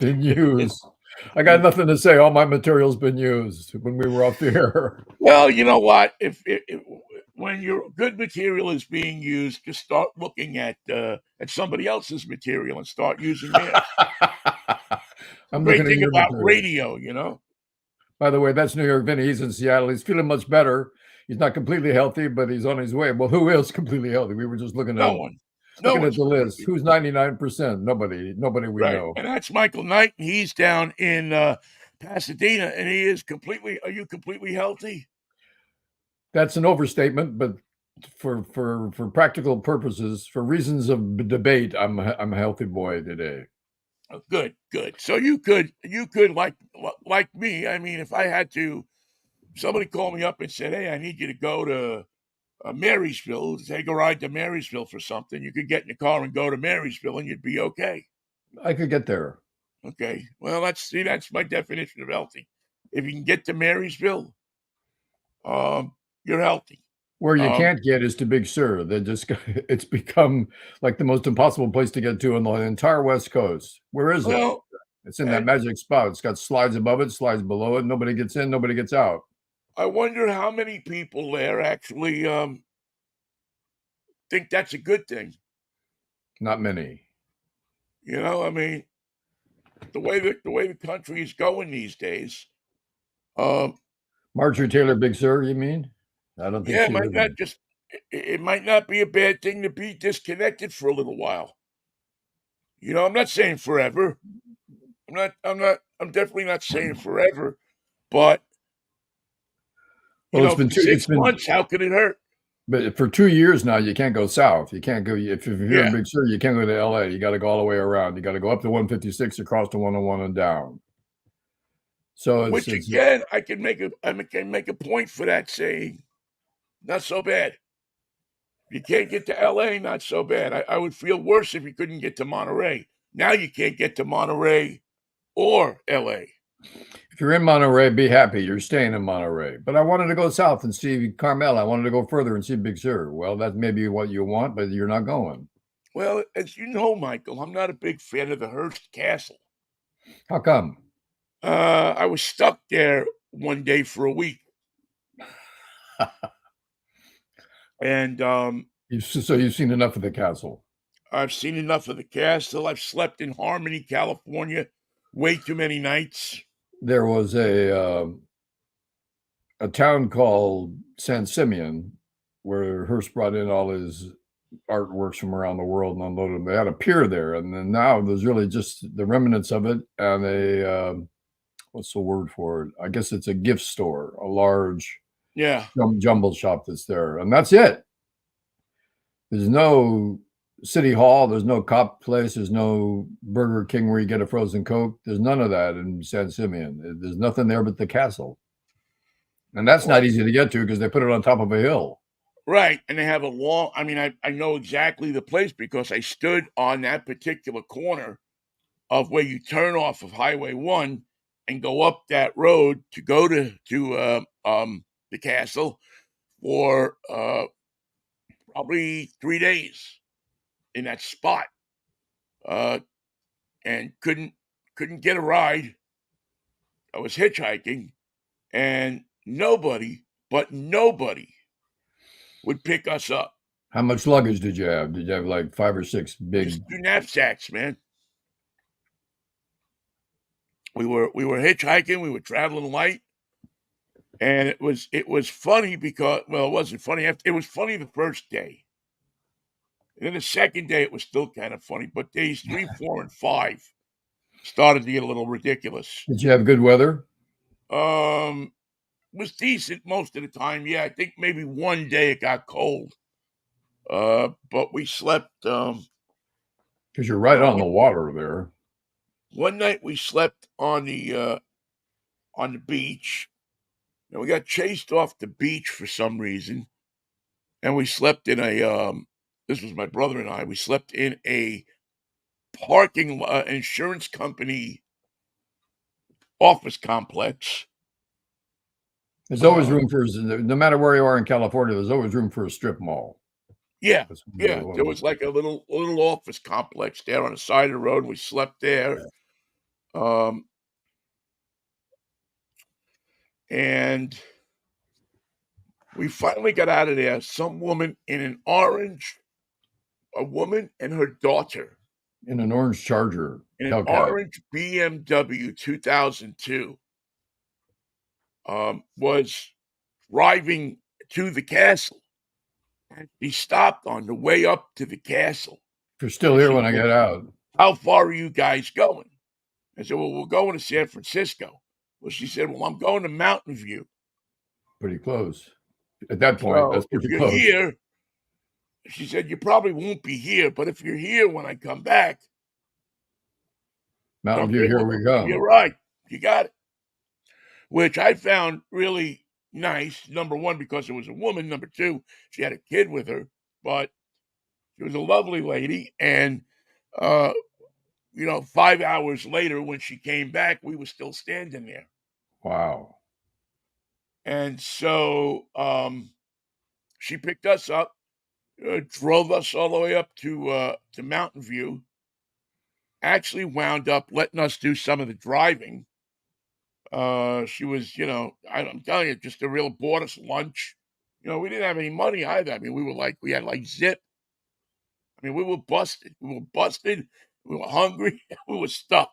Been used. I got nothing to say. All my material's been used when we were off the air. Well, you know what? If when your good material is being used, just start looking at somebody else's material and start using theirs. The I'm great looking at thing your about material. radio, you know, By the way, that's New York Vinnie. He's in Seattle. He's feeling much better. He's not completely healthy, but he's on his way. Well, who is completely healthy? We were just no one, no looking at one's the list. completely Who's 99%? Nobody we right, know. and that's Michael Knight, and he's down in Pasadena, and he is completely. Are you completely healthy? That's an overstatement, but for practical purposes, for reasons of debate, I'm a healthy boy today. Oh, good, good. So you could like me. I mean, if I had to, somebody called me up and said, "Hey, I need you to go to Marysville, take a ride to Marysville for something." You could get in the car and go to Marysville, and you'd be okay. I could get there. Okay. Well, that's my definition of healthy. If you can get to Marysville, you're healthy. Where you Um, can't get is to Big Sur. They just it's become like the most impossible place to get to on the entire West Coast. Where is it? well, It's in that and magic spot. It's got slides above it, slides below it. Nobody gets in, nobody gets out. I wonder how many people there actually think that's a good thing. Not many. You know, I mean, the way the country is going these days. Um, Marjorie Taylor Big Sur, you mean? I don't think yeah, it she might lives not in. just it might not be a bad thing to be disconnected for a little while. You know, I'm not saying forever. I'm definitely not saying forever, but Well, for it's 6 been months, how could it hurt? but for 2 years now, you can't go south. You can't go if you're in Yeah. Big Sur, you can't go to LA. You got to go all the way around. You got to go up to 156, across to 101 and down. So Which again, I can make a point for that, saying not so bad. You can't get to LA, not so bad. I would feel worse if you couldn't get to Monterey. Now you can't get to Monterey or LA. if you're in Monterey, be happy. You're staying in Monterey. But I wanted to go south and see Carmel. I wanted to go further and see Big Sur. Well, that's maybe what you want, but you're not going. Well, as you know, Michael, I'm not a big fan of the Hearst Castle. How come? I was stuck there one day for a week, and So you've seen enough of the castle. I've seen enough of the castle. I've slept in Harmony, California, way too many nights. There was a town called San Simeon where Hearst brought in all his artworks from around the world and unloaded them. They had a pier there, and then now there's really just the remnants of it and a what's the word for it? I guess it's a gift store, a large Yeah. jumble shop that's there, and that's it. There's no city hall. There's no cop place. There's no Burger King where you get a frozen Coke. There's none of that in San Simeon. There's nothing there but the castle. And that's Well, not easy to get to because they put it on top of a hill. right. And they have a long, I mean, I know exactly the place because I stood on that particular corner of where you turn off of Highway 1 and go up that road to go to the castle for probably 3 days in that spot, uh, and couldn't get a ride. I was hitchhiking, and nobody would pick us up. How much luggage did you have? Did you have like 5 or 6 big? Just 2 knapsacks, man. We were hitchhiking. We were traveling light, and it was funny because, well, it wasn't funny. It was funny the first day, and then the second day it was still kind of funny. But days 3, 4, and 5 started to get a little ridiculous. Did you have good weather? Um, was decent most of the time. Yeah, I think maybe one day it got cold. But we slept. Because you're right on the One water there. one night we slept on the beach, and we got chased off the beach for some reason, and we slept in a. This was my brother and I. We slept in a insurance company office complex. There's always Uh, room for, no matter where you are in California, there's always room for a strip mall. yeah, That's yeah. There was like a little office complex there on the side of the road. We slept there. Um, and we finally got out of there. Some woman in an orange, a woman and her daughter In an orange Charger in an Hellcat. orange BMW 2002 was driving to the castle. And she stopped on the way up to the castle. If you're still And here she when I said, get out, "How far are you guys going?" I said, "Well, we're going to San Francisco." Well, she said, "Well, I'm going to Mountain View. pretty close. At that point, So that's if pretty you're close. here," she said, "you probably won't be here, but if you're here when I come back, Mountain come View, in here with we us." You're come. right. You got it. Which I found really nice. Number one, because it was a woman. Number two, she had a kid with her, but she was a lovely lady. And, uh, 5 hours later, when she came back, we were still standing there. Wow. And so she picked us up, drove us all the way up to Mountain View, actually wound up letting us do some of the driving. She was, I'm telling you, just a real bought us lunch. We didn't have any money either. I mean, we had like zip. I mean, we were busted. We were busted. We were hungry. We were stuck.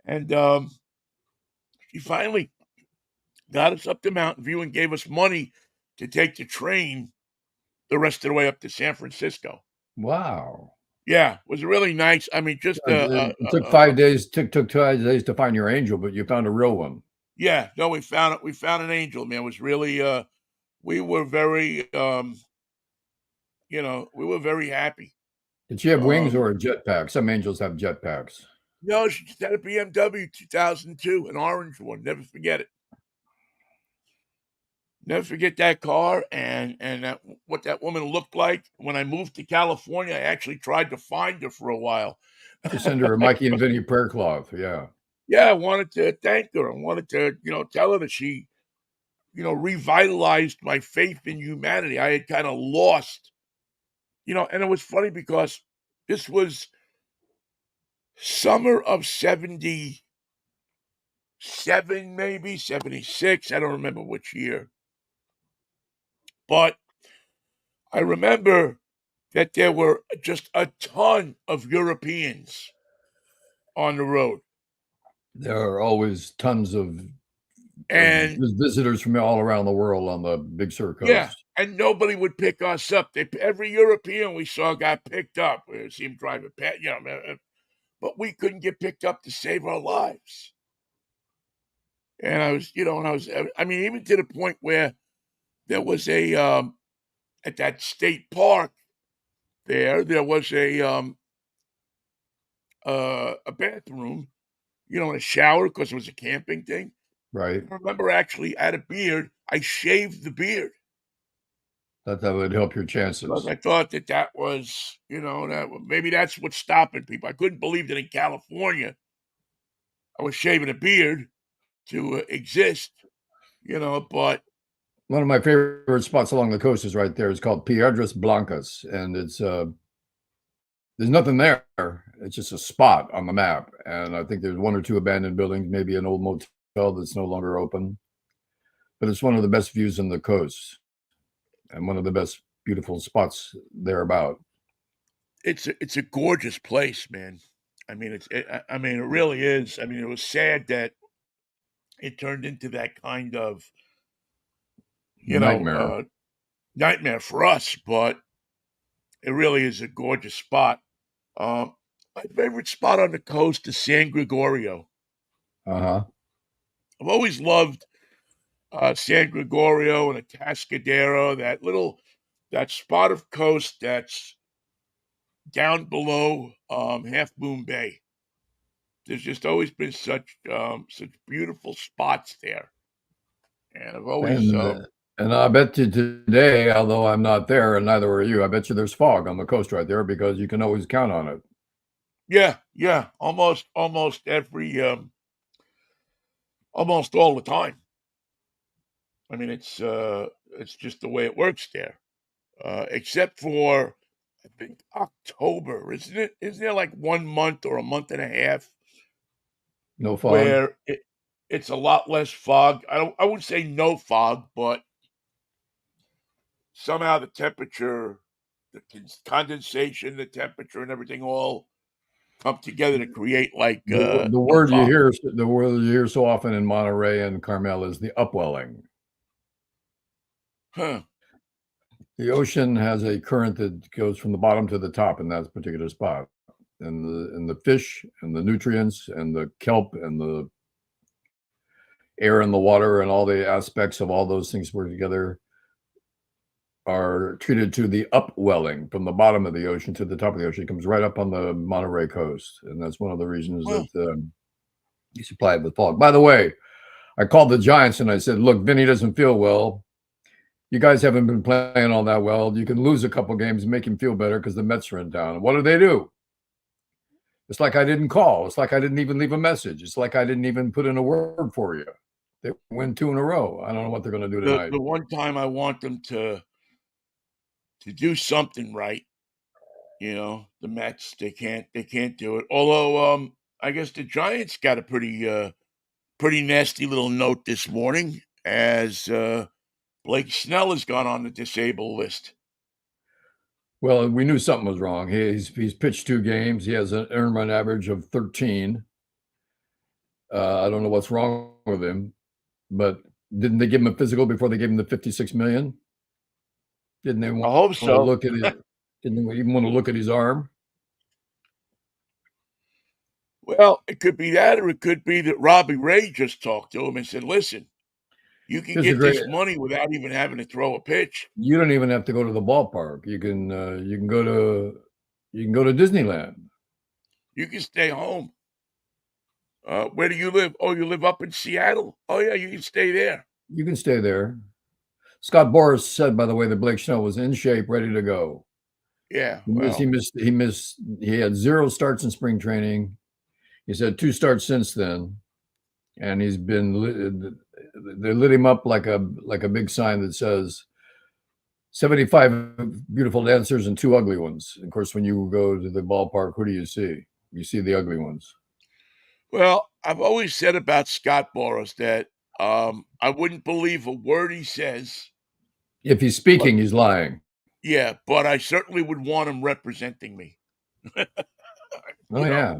And she finally got us up to Mountain View and gave us money to take the train the rest of the way up to San Francisco. Wow. Yeah, it was really nice. I mean, just It took 5 days. Took 5 days to find your angel, but you found a real one. yeah. No, we found it. We found an angel, man. It was really. We were very. We were very happy. Did she have wings Um, or a jetpack? Some angels have jetpacks. no, she just had a BMW 2002, an orange one. Never forget it. Never forget that car and what that woman looked like. When I moved to California, I actually tried to find her for a while. To send her a Mikey and Vinnie prayer cloth. Yeah. Yeah, I wanted to thank her. I wanted to, tell her that she, revitalized my faith in humanity. I had kind of lost, and it was funny because this was summer of 77, maybe 76. I don't remember which year. But I remember that there were just a ton of Europeans on the road. There are always tons of And visitors from all around the world on the Big Sur yeah, coast. and nobody would pick us up. Every European we saw got picked up. We see him driving past, but we couldn't get picked up to save our lives. And I mean, even to the point where there was at that state park there was a bathroom, and a shower because it was a camping thing. Right. I remember actually I had a beard. I shaved the beard That would help your because chances. I thought that was, that maybe that's what's stopping people. I couldn't believe that in California I was shaving a beard to exist, but One of my favorite spots along the coast is right there. It's called Piedras Blancas, and it's there's nothing there. It's just a spot on the map, and I think there's one or two abandoned buildings, maybe an old motel that's no longer open. But it's one of the best views on the coast, and one of the best beautiful spots thereabout. it's a gorgeous place, man. I mean, I mean, it really is. I mean, it was sad that it turned into that kind of, you know, Nightmare. uh, nightmare for us, but it really is a gorgeous spot. Um, my favorite spot on the coast is San Gregorio. Uh-huh. I've always loved San Gregorio and the Cascadero, that spot of coast that's down below Half Moon Bay. There's just always been such beautiful spots there, and I've always And and I bet you today, although I'm not there and neither are you, I bet you there's fog on the coast right there because you can always count on it. yeah, almost all the time. I mean, it's just the way it works there. Except for I think October, isn't it? Isn't there like 1 month or a month and a half No fog. where it's a lot less fog. I wouldn't say no fog, but somehow the temperature, the condensation, the temperature, and everything all come together to create like The no word you fog. hear the word you hear so often in Monterey and Carmel is the upwelling. Huh. The ocean has a current that goes from the bottom to the top in that particular spot. And the fish and the nutrients and the kelp and the air and the water and all the aspects of all those things work together are treated to the upwelling from the bottom of the ocean to the top of the ocean. It comes right up on the Monterey coast, and that's one of the reasons Well, that you supply it with fog. By the way, I called the Giants and I said, "Look, Vinnie doesn't feel well. You guys haven't been playing all that well. You can lose a couple games and make him feel better because the Mets are in town." What do? It's like I didn't call. It's like I didn't even leave a message. It's like I didn't even put in a word for you. They win 2 in a row. I don't know what they're going to do tonight. the one time I want them to do something right, the Mets, they can't do it. Although I guess the Giants got a pretty nasty little note this morning as Blake Snell has gone on the disabled list. Well, we knew something was wrong. He's pitched 2 games. He has an earned run average of 13. I don't know what's wrong with him, but didn't they give him a physical before they gave him the 56 million? Didn't they I want hope to so. look at it? Didn't they even want to look at his arm? Well, it could be that, or it could be that Robbie Ray just talked to him and said, "Listen, you can Here's a get great. this money without even having to throw a pitch. You don't even have to go to the ballpark. You can go to Disneyland. You can stay home. Where do you live? Oh, you live up in Seattle? Oh, yeah, you can stay there." You can stay there. Scott Boras said, by the way, that Blake Snell was in shape, ready to go. Yeah, He missed. He well, missed. He missed. He had 0 starts in spring training. He's had 2 starts since then, and he's been. They lit him up like a big sign that says 75 beautiful dancers and 2 ugly ones. Of course, when you go to the ballpark, who do you see? You see the ugly ones. I've always said about Scott Boras that I wouldn't believe a word he says, If he's but speaking, he's lying. yeah, but I certainly would want him representing me. Oh You know? yeah,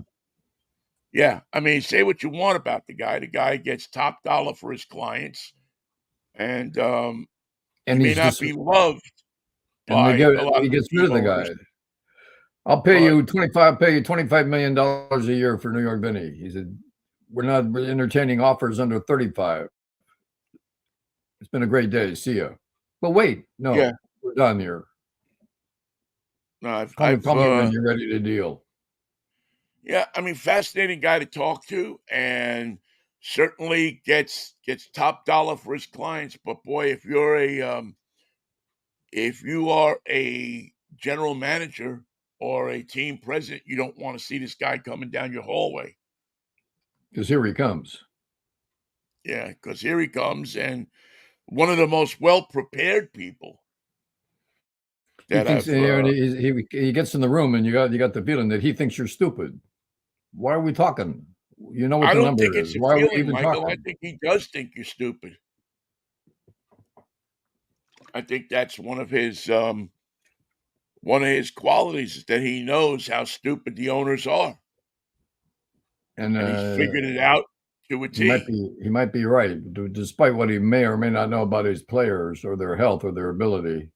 Yeah, I mean, say what you want about the guy. The guy gets top dollar for his clients, and he and may he's not just be loved and they by get a lot he of the gets rid team of the owners, guy. I'll pay but you 25 pay you $25 million a year for New York Vinny. He said, "We're not entertaining offers under 35. It's been a great day. See ya." But wait, yeah, no, we're done here. no, Call me when you're ready to deal. yeah, I mean, fascinating guy to talk to, and certainly gets top dollar for his clients. But boy, if you are a general manager or a team president, you don't want to see this guy coming down your hallway. Because here he comes. Yeah, because here he comes, and one of the most well prepared people He that thinks I've. and he gets in the room and you got the feeling that he thinks you're stupid. Why are we talking? You know what I the don't think number it's is. a Why are we feeling, even Michael. I talking? think he does think you're stupid. I think that's one of his qualities is that he knows how stupid the owners are, And and he's figured it out to a T. he might be right, despite what he may or may not know about his players or their health or their ability.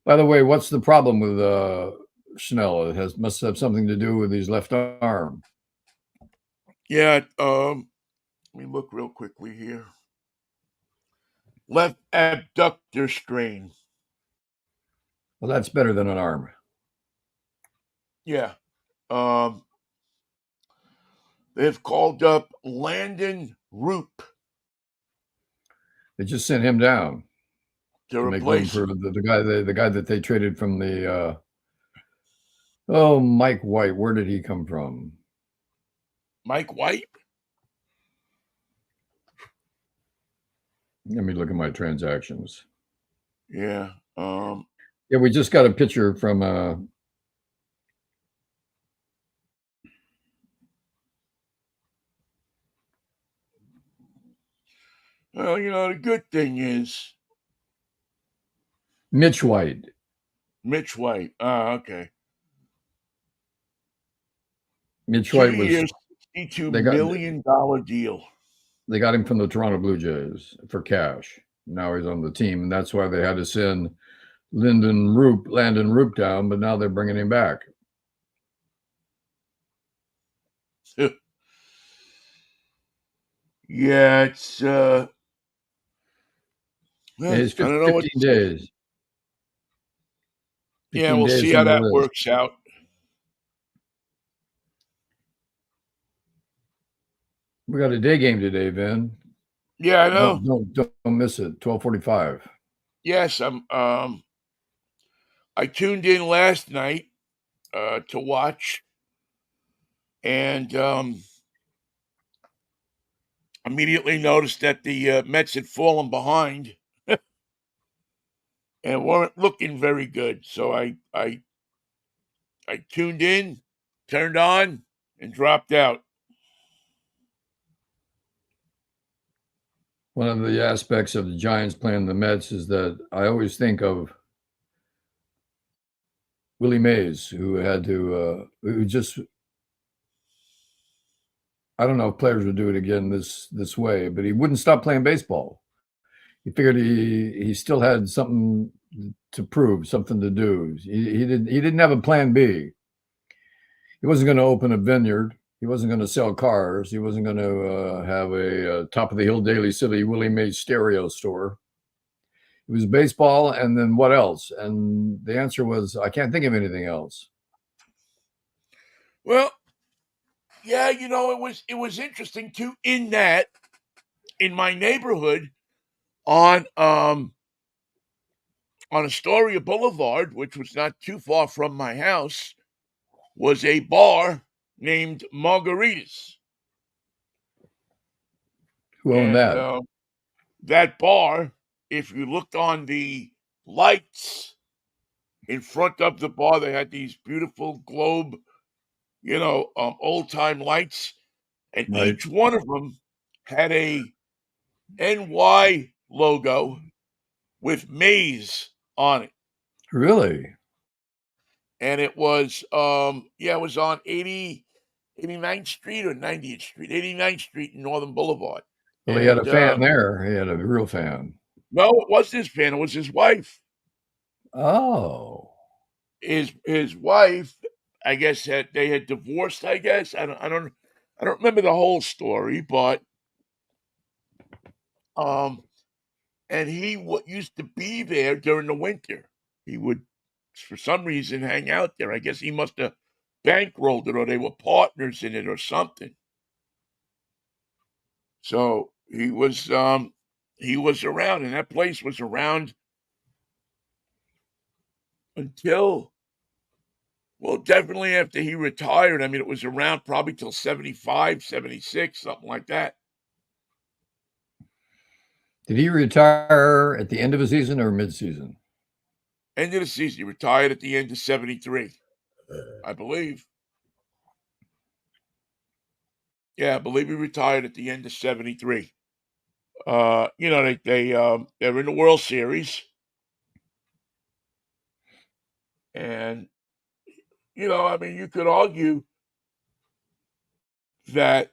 By the way, what's the problem with Schnell? Must have something to do with his left arm. Yeah, let me look real quickly here. Left abductor strain. Well, that's better than an arm. Yeah. Um, they've called up Landon Roop They just sent him down to to make room replace for him. the guy that they traded from the oh, Mike White. Where did he come from? Mike White? Let me look at my transactions. Yeah. Yeah, we just got a picture from Well, the good thing is Mitch White. Mitch White. Okay. Mitch 2 White was years, $62 they got million deal. they got him from the Toronto Blue Jays for cash. Now he's on the team, and that's why they had to send Landon Roop down, but now they're bringing him back. Yeah, it's It's I don't know what 15 to say. days. Yeah, 15 we'll days see on how the that list. works out. We got a day game today, Vin. Yeah, I know. Don't miss it. 12:45. Yes, I tuned in last night to watch, and immediately noticed that the Mets had fallen behind and weren't looking very good. So I tuned in, turned on, and dropped out. One of the aspects of the Giants playing the Mets is that I always think of Willie Mays, who just I don't know if players would do it again this way, but he wouldn't stop playing baseball. He figured he still had something to prove, something to do. He didn't have a plan B. He wasn't going to open a vineyard. He wasn't going to sell cars. He wasn't going to have a top of the hill Daily City Willie Mays stereo store. It was baseball, and then what else? And the answer was, I can't think of anything else. Well, yeah, it was interesting too. In that, in my neighborhood, on Astoria Boulevard, which was not too far from my house, was a bar named Margaritas. Who owned And that? that bar, if you looked on the lights in front of the bar, they had these beautiful globe, old time lights, and Right? each one of them had a NY logo with Maze on it. Really? And it was it was on 89th Street or 90th Street, 89th Street in Northern Boulevard. Well, he had a And fan there. He had a real fan. no, it wasn't his fan, it was his wife. Oh, His wife, I guess, they had divorced, I guess. I don't remember the whole story, but um and he used to be there during the winter. He would, for some reason, hang out there. I guess he must have bankrolled it, or they were partners in it, or something. So he was around, and that place was around until, well, definitely after he retired. I mean, it was around probably till 75, 76, something like that. did he retire at the end of the season or mid-season? End of the season. He retired at the end of 73, I believe. Yeah, I believe he retired at the end of 73. They're in the World Series, and I mean, you could argue that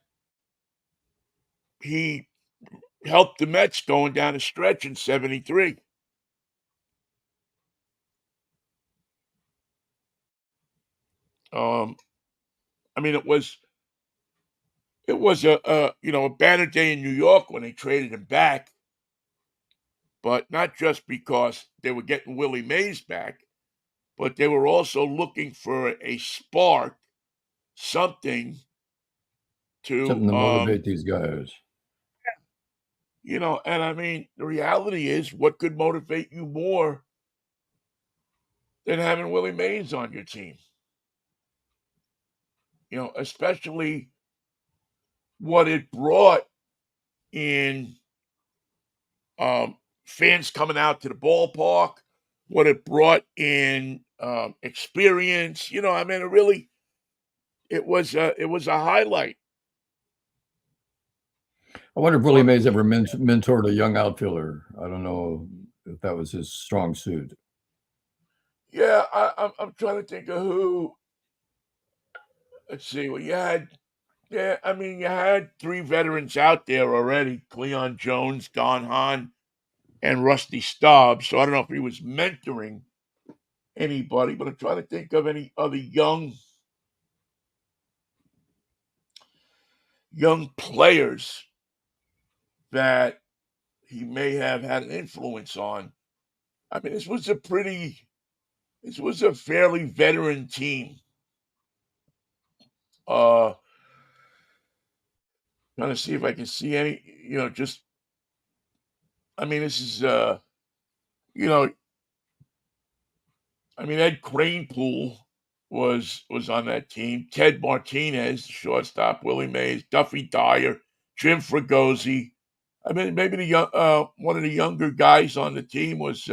he helped the Mets going down a stretch in 73. Um, I mean, it was a banner day in New York when they traded him back, but not just because they were getting Willie Mays back, but they were also looking for a spark, something to Something to motivate these guys. and I mean, the reality is, what could motivate you more than having Willie Mays on your team? Especially what it brought in fans coming out to the ballpark, what it brought in experience. I mean, it was a highlight. I wonder if Willie on the Mays team. ever mentored a young outfielder. I don't know if that was his strong suit. Yeah, I'm trying to think of who. Let's see. Well, you had yeah, I mean you had three veterans out there already: Cleon Jones, Don Hahn, and Rusty Staub. So I don't know if he was mentoring anybody, but I'm trying to think of any other young players that he may have had an influence on. I mean, this was a fairly veteran team. Uh, Trying to see if I can see any, just I mean, this is you know, I mean, Ed Cranepool was on that team. Ted Martinez, the shortstop, Willie Mays, Duffy Dyer, Jim Fregosi. I mean, maybe one of the younger guys on the team was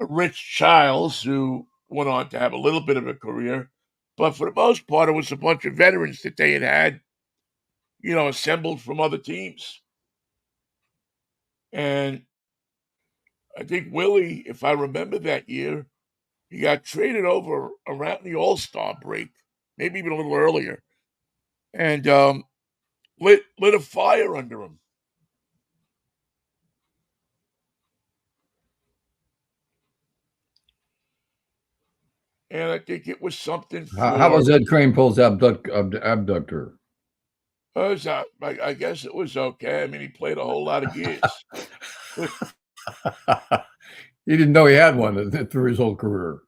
Rich Childs, who went on to have a little bit of a career. But for the most part, it was a bunch of veterans that they had, assembled from other teams. And I think Willie, if I remember that year, he got traded over around the All-Star break, maybe even a little earlier, and lit a fire under him. And I think it was something How for was Ed Cranepool's abductor? I guess it was okay. I mean, he played a whole lot of years. He didn't know he had one through his whole career.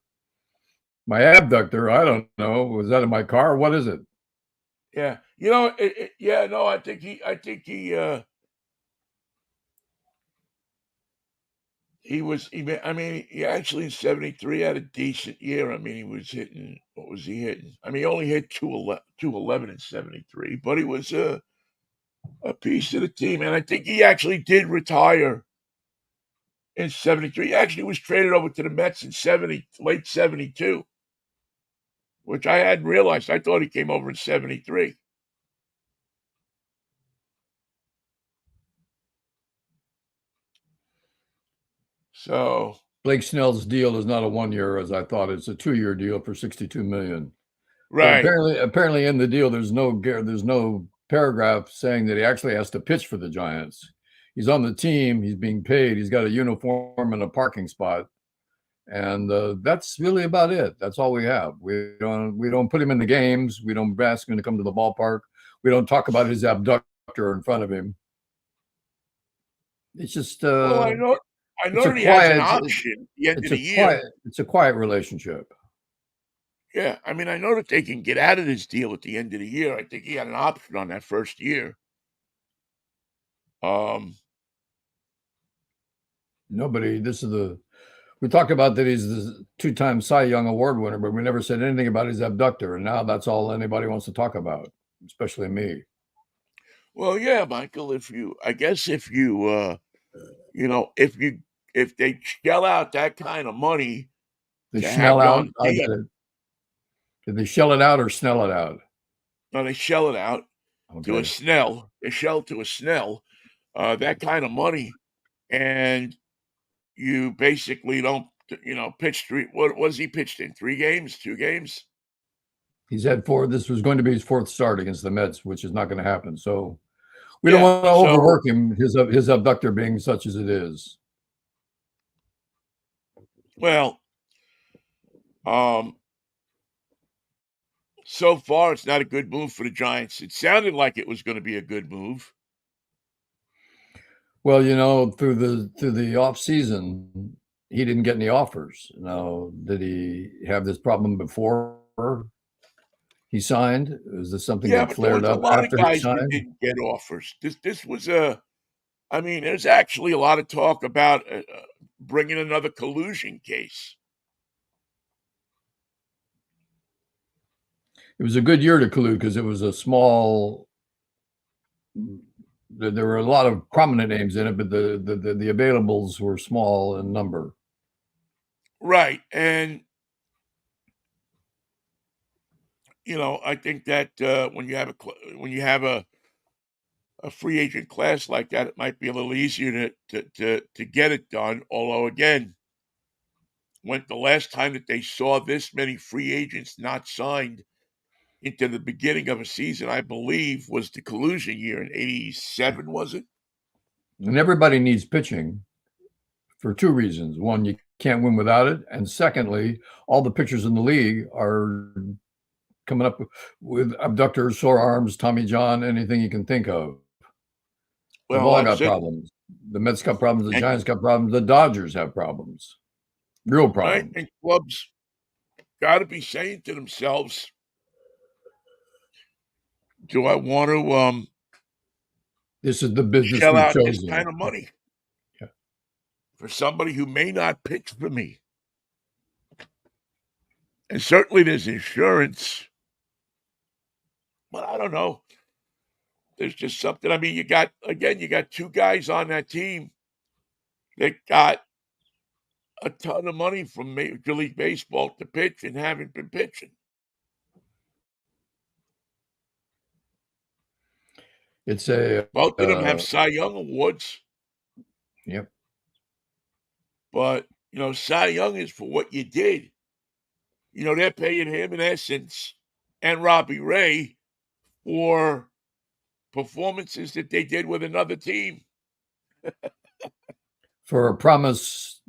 My abductor, I don't know. Was that in my car? What is it? Yeah, yeah, no, I mean, he actually in '73 had a decent year. I mean, he was hitting, what was he hitting? I mean, he only hit 211 in '73, but he was a piece of the team. And I think he actually did retire in '73. He actually was traded over to the Mets in late '72, which I hadn't realized. I thought he came over in '73. So, Blake Snell's deal is not a 1 year as I thought. It's a 2 year deal for 62 million. But right. apparently in the deal there's no paragraph saying that he actually has to pitch for the Giants. He's on the team, he's being paid, he's got a uniform and a parking spot. And that's really about it. That's all we have. We don't put him in the games. We don't ask him to come to the ballpark. We don't talk about his abductor in front of him. It's just Well, I it's know a that he has an quiet option at the end of it's the a year. quiet relationship. Yeah, I mean, I know that they can get out of this deal at the end of the year. I think he had an option on that first year. Um, Nobody. We talked about that he's the 2-time Cy Young Award winner, but we never said anything about his abductor, and now that's all anybody wants to talk about, especially me. well, yeah, Michael, I guess if they shell out that kind of money The to have Schnell you out. on I the get team, it. Did they shell it out or snell it out? no, they shell it out to a Okay. Snell. They shell to a Snell, that kind of money, and you basically don't, pitch three. What was he pitched in 3 games, 2 games? He's had four. This was going to be his fourth start against the Mets, which is not going to happen. So we don't Yeah. want to So, overwork him. His abductor being such as it is. well, um, so far it's not a good move for the Giants. It sounded like it was going to be a good move. Well, through the off season, he didn't get any offers. Now, did he have this problem before he signed? Is this something Yeah, that but there flared was a up lot of after he guys that signed? didn't get offers. This was I mean, there's actually a lot of talk about bringing another collusion case. It was a good year to collude because it was a small. There were a lot of prominent names in it, but the availables were small in number. Right. And, I think that when you have a free agent class like that, it might be a little easier to get it done. Although, again, when the last time that they saw this many free agents not signed into the beginning of a season, I believe, was the collusion year in '87, was it? And everybody needs pitching for two reasons. One, you can't win without it. And secondly, all the pitchers in the league are coming up with abductors, sore arms, Tommy John, anything you can think of. They've Well, all that's got it. problems. The Mets got problems. The And, Giants got problems. The Dodgers have problems. Real right? problems. And clubs got to be saying to themselves, do I want to This is the business shell we've out this chosen. kind of money Yeah. for somebody who may not pitch for me? And certainly there's insurance, but I don't know. There's just something. I mean, you got two guys on that team that got a ton of money from Major League Baseball to pitch and haven't been pitching. It's a Both of them have Cy Young awards, yep. but Cy Young is for what you did. They're paying him in essence and Robbie Ray for performances that they did with another team. For a promise.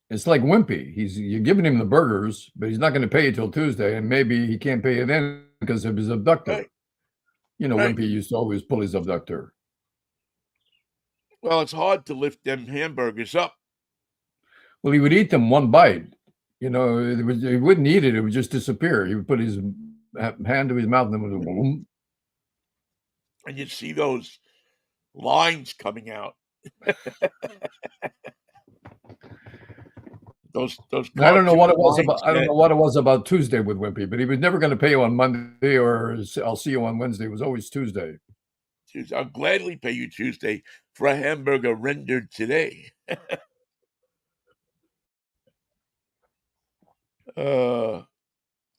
It's like Wimpy. You're giving him the burgers, but he's not going to pay you till Tuesday, and maybe he can't pay you then because of his abductor. Right. Right. Right. Wimpy used to always pull his abductor. Well, it's hard to lift them hamburgers up. Well, he would eat them one bite. He wouldn't eat it; it would just disappear. He would put his hand to his mouth, and then would boom. And you'd see those lines coming out. those I don't know what it was about. I don't know what it was about Tuesday with Wimpy, but he was never going to pay you on Monday or I'll see you on Wednesday. It was always Tuesday. I'll gladly pay you Tuesday for a hamburger rendered today.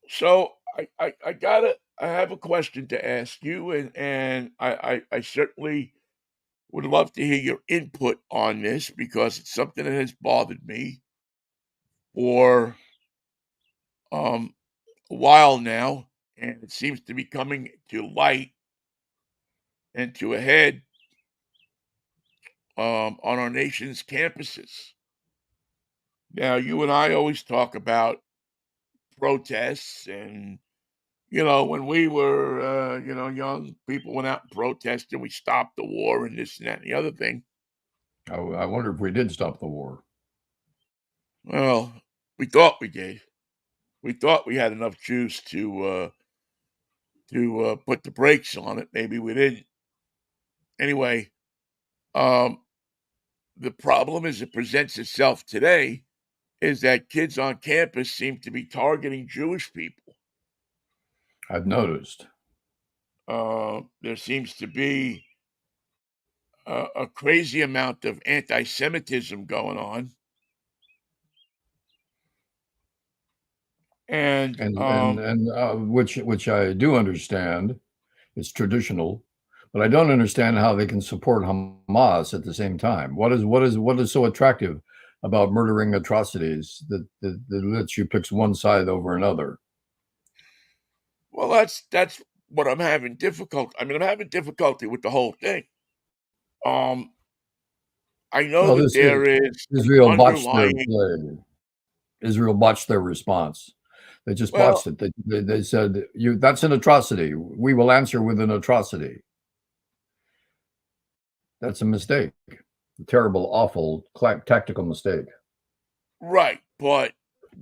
So I have a question to ask you, and I certainly would love to hear your input on this because it's something that has bothered me for a while now, and it seems to be coming to light and to a head on our nation's campuses. Now, you and I always talk about protests, and when we were young, people went out and protested. We stopped the war and this and that and the other thing. I wonder if we did stop the war. Well, we thought we did. We thought we had enough juice to put the brakes on it. Maybe we didn't. Anyway, the problem as it presents itself today is that kids on campus seem to be targeting Jewish people. I've noticed. There seems to be a crazy amount of anti-Semitism going on. And which I do understand. It's traditional, but I don't understand how they can support Hamas at the same time. What is so attractive about murdering atrocities that lets you pick one side over another? Well, that's what I'm having difficulty. I mean, I'm having difficulty with the whole thing. I know that there is Israel botched their response. They just botched it. They said, that's an atrocity. We will answer with an atrocity. That's a mistake. A terrible, awful, tactical mistake. Right, but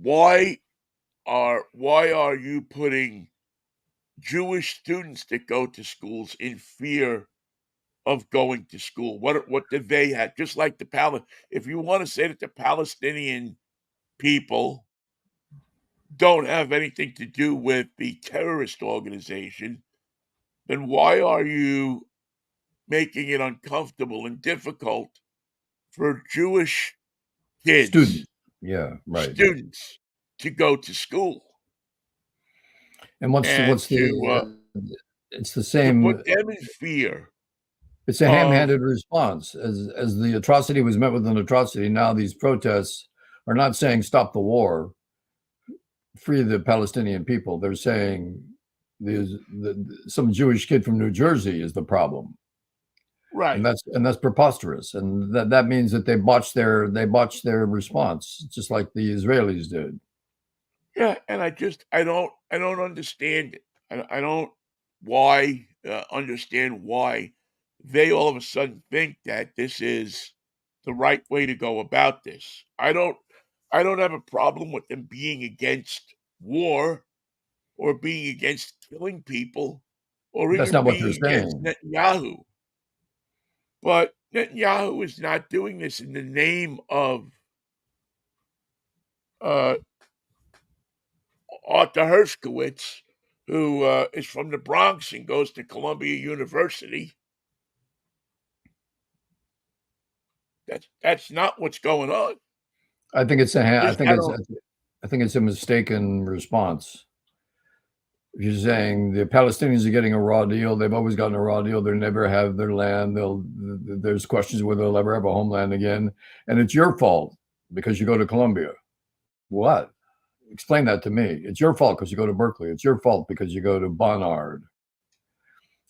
why are you putting Jewish students that go to schools in fear of going to school? What do they have? Just like if you want to say that the Palestinian people don't have anything to do with the terrorist organization, then why are you making it uncomfortable and difficult for Jewish kids, students to go to school? And it's the same. To put them in fear. It's a of ham-handed response. As the atrocity was met with an atrocity, now these protests are not saying stop the war, free the Palestinian people. They're saying some Jewish kid from New Jersey is the problem, and right. that's preposterous. And that means that they botched their response, just like the Israelis did. Yeah, and I don't understand it. I don't why understand why they all of a sudden think that this is the right way to go about this. I don't have a problem with them being against war or being against killing people or That's even not what they're being against saying. Netanyahu. But Netanyahu is not doing this in the name of uh, Arthur Hershkowitz, who is from the Bronx and goes to Columbia University. That's not what's going on. I think it's a ha- Just I don't. I think it's a mistaken response. If you're saying the Palestinians are getting a raw deal, they've always gotten a raw deal. They'll never have their land. There's questions whether they'll ever have a homeland again, and it's your fault because you go to Columbia. What? Explain that to me. It's your fault because you go to Berkeley. It's your fault because you go to Barnard.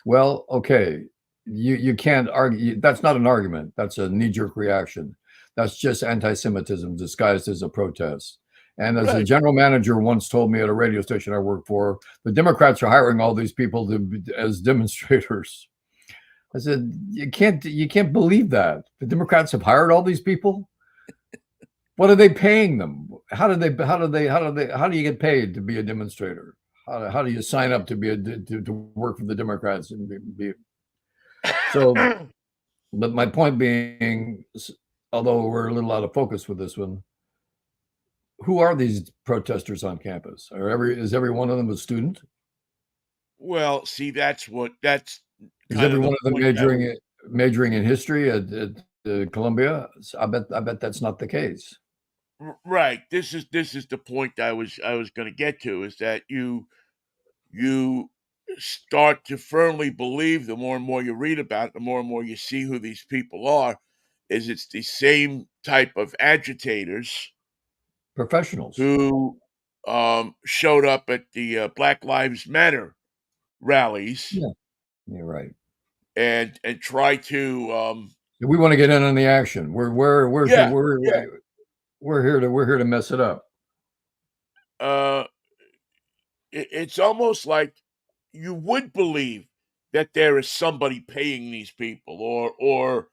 Well, okay, you can't argue. That's not an argument. That's a knee-jerk reaction. That's just anti-Semitism disguised as a protest. And as a Right. general manager once told me at a radio station I work for, the Democrats are hiring all these people as demonstrators. I said, you can't believe that. The Democrats have hired all these people? What are they paying them? How do you get paid to be a demonstrator? How do you sign up to to work for the Democrats and be so? But my point being, although we're a little out of focus with this one, who are these protesters on campus? Is every one of them a student? Well, see, that's Is kind every of the one of them point I was. majoring in history at Columbia? I bet that's not the case. Right. This is the point I was going to get to is that you start to firmly believe the more and more you read about it, the more and more you see who these people are, is it's the same type of agitators Professionals. who showed up at the Black Lives Matter rallies Yeah, you're right. and tried to We want to get in on the action. yeah, yeah, We're here to mess it up. uh it's almost like you would believe that there is somebody paying these people or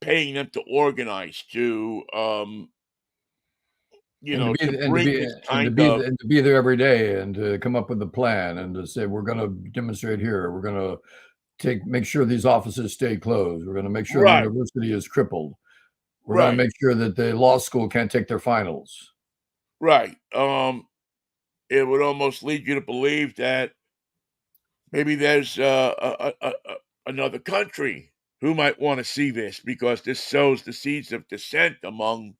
paying them to organize to And to be to and to bring be this and to kind be of and to be there every day and to come up with a plan and to say we're going to demonstrate here. We're going to make sure these offices stay closed. We're going to make sure the right, university is crippled. We're going to right, make sure that the law school can't take their finals. right. It would almost lead you to believe that maybe there's another country who might want to see this because this sows the seeds of dissent among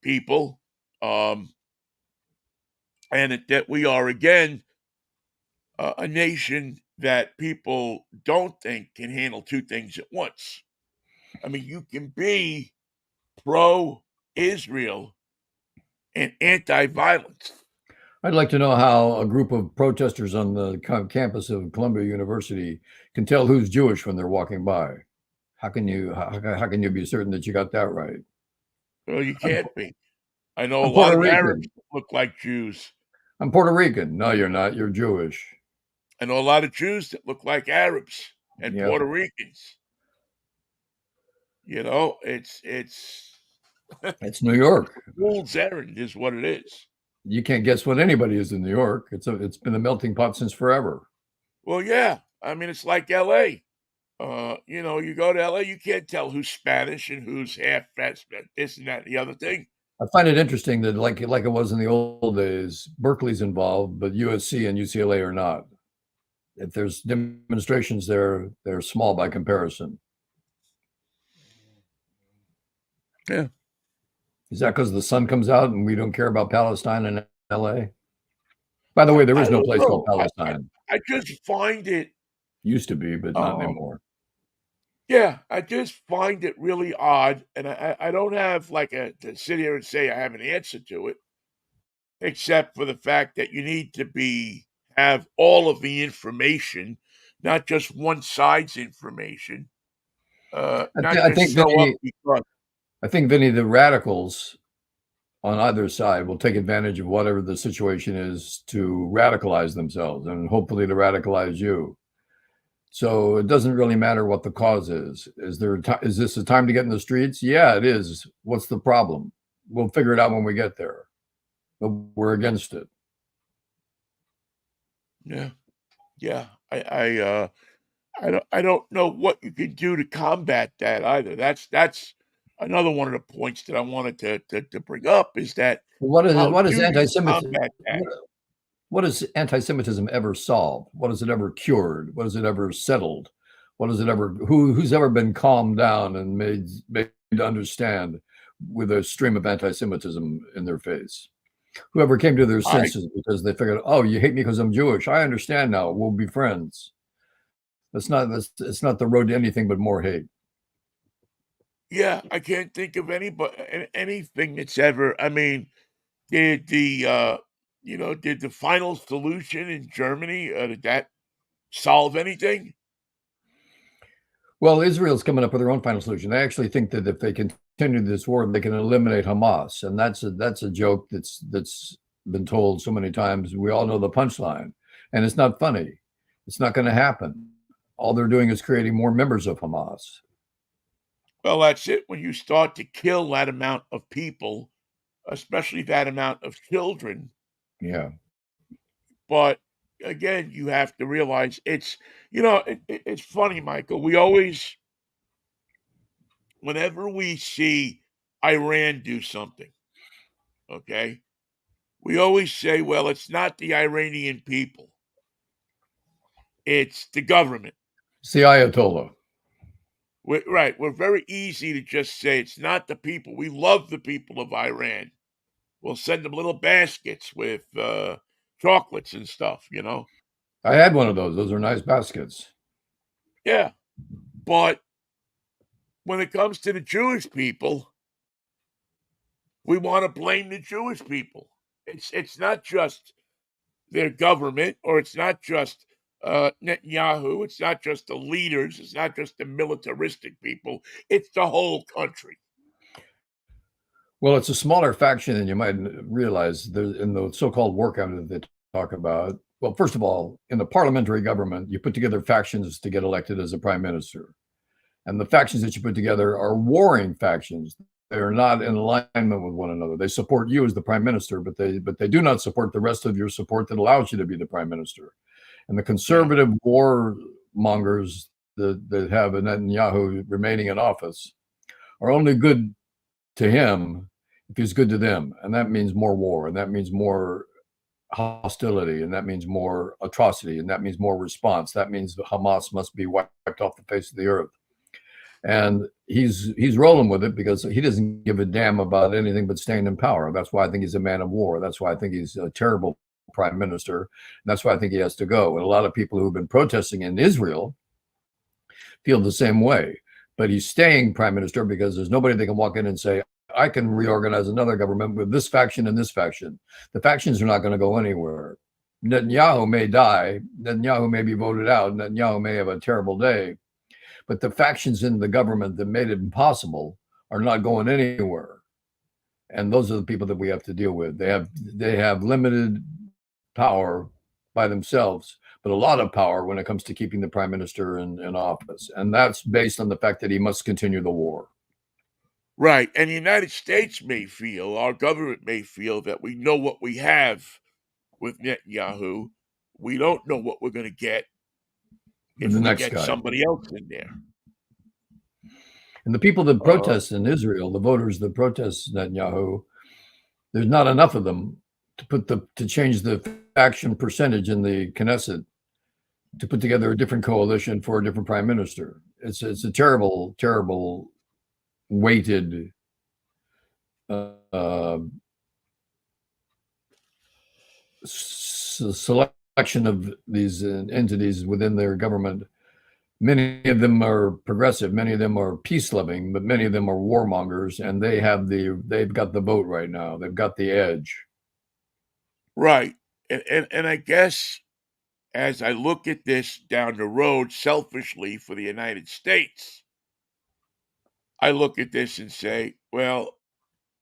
people, um, and that we are again a nation that people don't think can handle two things at once. I mean, you can be pro Israel and anti violence. I'd like to know how a group of protesters on the campus of Columbia University can tell who's Jewish when they're walking by. How can you be certain that you got that right? Well, you I'm, can't be. I know a I'm lot Puerto of Arabs Rican. that look like Jews. I'm Puerto Rican. No, you're not. You're Jewish. I know a lot of Jews that look like Arabs and Yep. Puerto Ricans. It's It's New York. fool's errand is what it is. You can't guess what anybody is in New York. It's been a melting pot since forever. Well, yeah. I mean, it's like L.A. You go to LA, you can't tell who's Spanish and who's half this and that and the other thing. I find it interesting that like it was in the old days, Berkeley's involved, but USC and UCLA are not. If there's demonstrations there, they're small by comparison. Yeah. Is that because the sun comes out and we don't care about Palestine in LA? By the I, way, there I is no don't place called know. I Palestine. I just find it Used to be, but not um anymore. Yeah, I just find it really odd, and I don't have like a to sit here and say I have an answer to it, except for the fact that you need to be have all of the information, not just one side's information. Not I just think show up Vinny, because I think Vinny, the radicals on either side will take advantage of whatever the situation is to radicalize themselves and hopefully to radicalize you. So it doesn't really matter what the cause is. Is this a time to get in the streets? Yeah, it is. What's the problem? We'll figure it out when we get there. But we're against it. yeah, yeah. I don't know what you can do to combat that either. That's another one of the points that I wanted to bring up is that how What is do you anti-Semitism? combat that? What has anti-Semitism ever solved? What has it ever cured? What has it ever settled? What has it ever? Who's ever been calmed down and made to understand with a stream of anti-Semitism in their face? Whoever came to their I senses because they figured, oh, you hate me because I'm Jewish. I understand now. We'll be friends. It's not the road to anything but more hate. Yeah, I can't think of anything that's ever. I mean, did did the final solution in Germany did that solve anything? Well, Israel's coming up with their own final solution. They actually think that if they continue this war, they can eliminate Hamas, and that's a joke that's been told so many times. We all know the punchline, and it's not funny. It's not going to happen. All they're doing is creating more members of Hamas. Well, that's it. When you start to kill that amount of people, especially that amount of children, Yeah. but again, you have to realize it's funny, Michael. We always, whenever we see Iran do something, okay, we always say, well, it's not the Iranian people, it's the government. It's the Ayatollah. Right. We're very easy to just say it's not the people. We love the people of Iran. We'll send them little baskets with chocolates and stuff. I had one of those. Those are nice baskets. Yeah. But when it comes to the Jewish people, we want to blame the Jewish people. It's not just their government, or it's not just Netanyahu. It's not just the leaders. It's not just the militaristic people. It's the whole country. Well, it's a smaller faction than you might realize. There's in the so-called war cabinet that they talk about. Well, first of all, in the parliamentary government, you put together factions to get elected as a prime minister. And the factions that you put together are warring factions. They are not in alignment with one another. They support you as the prime minister, but they do not support the rest of your support that allows you to be the prime minister. And the Yeah. conservative war mongers that have Netanyahu remaining in office are only good to him if he's good to them. And that means more war, and that means more hostility, and that means more atrocity, and that means more response. That means Hamas must be wiped off the face of the earth. And he's rolling with it because he doesn't give a damn about anything but staying in power. That's why I think he's a man of war. That's why I think he's a terrible prime minister. And that's why I think he has to go. And a lot of people who've been protesting in Israel feel the same way. But he's staying prime minister because there's nobody that can walk in and say, I can reorganize another government with this faction and this faction. The factions are not going to go anywhere. Netanyahu may die. Netanyahu may be voted out. Netanyahu may have a terrible day. But the factions in the government that made it impossible are not going anywhere. And those are the people that we have to deal with. They have limited power by themselves, but a lot of power when it comes to keeping the prime minister in office. And that's based on the fact that he must continue the war. Right. And the United States may feel, our government may feel that we know what we have with Netanyahu. We don't know what we're going to get And the if we next get guy. somebody else in there. And the people that Uh, protest in Israel, the voters that protest Netanyahu, there's not enough of them to change the faction percentage in the Knesset to put together a different coalition for a different prime minister. It's a terrible, terrible weighted selection of these entities within their government Many of them are progressive, many of them are peace loving, but many of them are warmongers, and they've got the vote right now. They've got the edge. Right. And I guess as I look at this down the road selfishly for the United States, I look at this and say, well,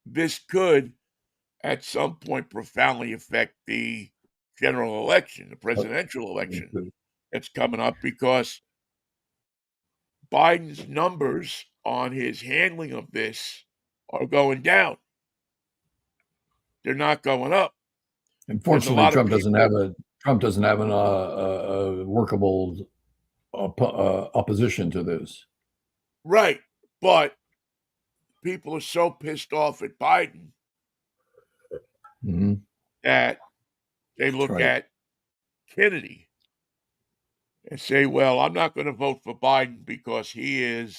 this could at some point profoundly affect the general election, the presidential election that's coming up, because Biden's numbers on his handling of this are going down. They're not going up. There's a Unfortunately, lot of Trump doesn't people. have a workable opposition to this. Right. But people are so pissed off at Biden Mm-hmm. that they look right. at Kennedy and say, well, I'm not going to vote for Biden because he is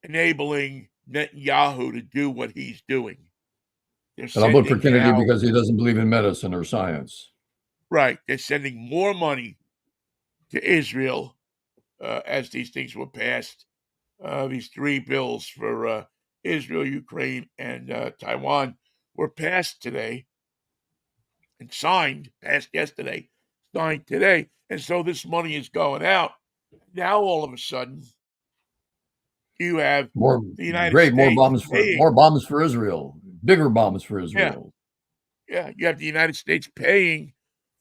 enabling Netanyahu to do what he's doing. They're But I'll vote for sending Kennedy now, because he doesn't believe in medicine or science. right, they're sending more money to Israel as these things were passed. These three bills for Israel, Ukraine, and Taiwan were passed today and signed, passed yesterday, signed today. And so this money is going out. Now, all of a sudden, you have More the United great, States paying. more bombs for Israel, bigger bombs for Yeah, Israel. yeah. You have the United States paying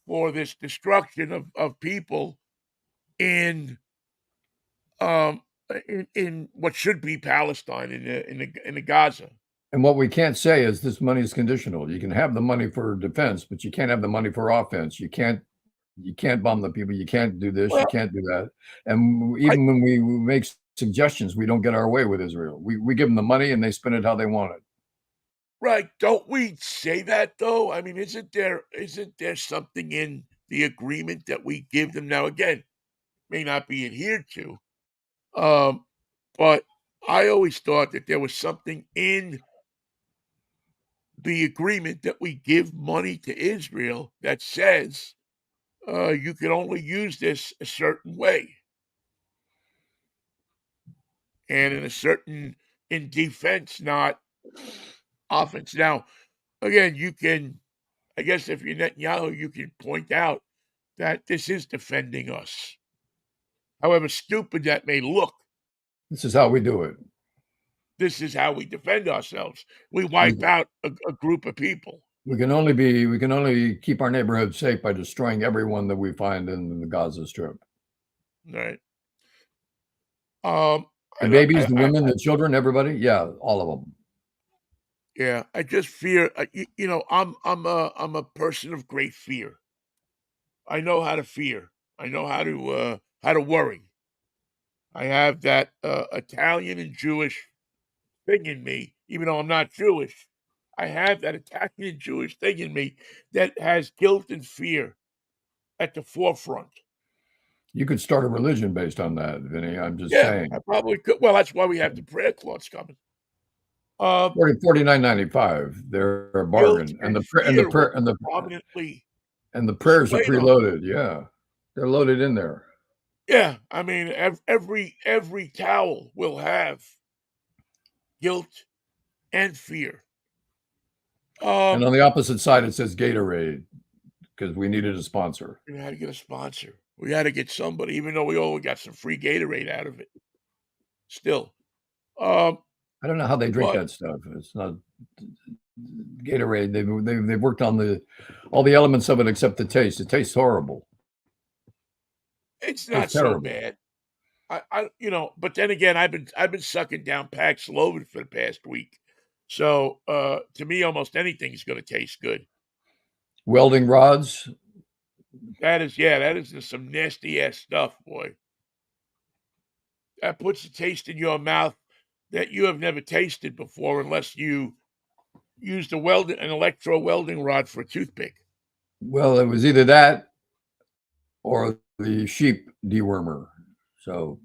for this destruction of people in um in what should be Palestine, in the Gaza. And what we can't say is this money is conditional. You can have the money for defense, but you can't have the money for offense. You can't bomb the people. You can't do this. You Well, can't do that. And I even when we make suggestions, we don't get our way with Israel. We give them the money and they spend it how they want it. right. Don't we say that though? I mean, isn't there something in the agreement that we give them now? Again, may not be adhered to. Um, but I always thought that there was something in the agreement that we give money to Israel that says you can only use this a certain way and in defense, not offense. Now, again, you can, I guess, if you're Netanyahu, you can point out that this is defending us. However stupid that may look, This is how we do it. this is how we defend ourselves. We We, wipe out a group of people. we can only keep our neighborhood safe by destroying everyone that we find in the Gaza Strip. Right. Um, The I don't. babies, the women, the children, everybody. Yeah, all of them. Yeah, I just fear. I'm a person of great fear. I know how to fear. I know how to worry. I have that Italian and Jewish thing in me, even though I'm not Jewish. I have that Italian and Jewish thing in me that has guilt and fear at the forefront. You could start a religion based on that, Vinny. I'm just Yeah, I saying. probably could. Well, that's why we have the prayer cloths coming. 49.95. They're a Guilt bargain, and and the prayer and the fear will prayer and the prominently and the prayers are displayed on. preloaded. Yeah, they're loaded in there. Yeah, I mean, every towel will have guilt and fear. And on the opposite side, it says Gatorade because we needed a sponsor. We had to get a sponsor. We had to get somebody, even though we only got some free Gatorade out of it. Still, um, I don't know how they drink but that stuff. It's not Gatorade. They've worked on all the elements of it except the taste. It tastes horrible. it's It tastes not so terrible. bad. But then again, I've been sucking down Paxlovid for the past week, so to me, almost anything's going to taste good. Welding rods. That is just some nasty ass stuff, boy. That puts a taste in your mouth that you have never tasted before, unless you used an electro welding rod for a toothpick. Well, it was either that or the sheep dewormer. So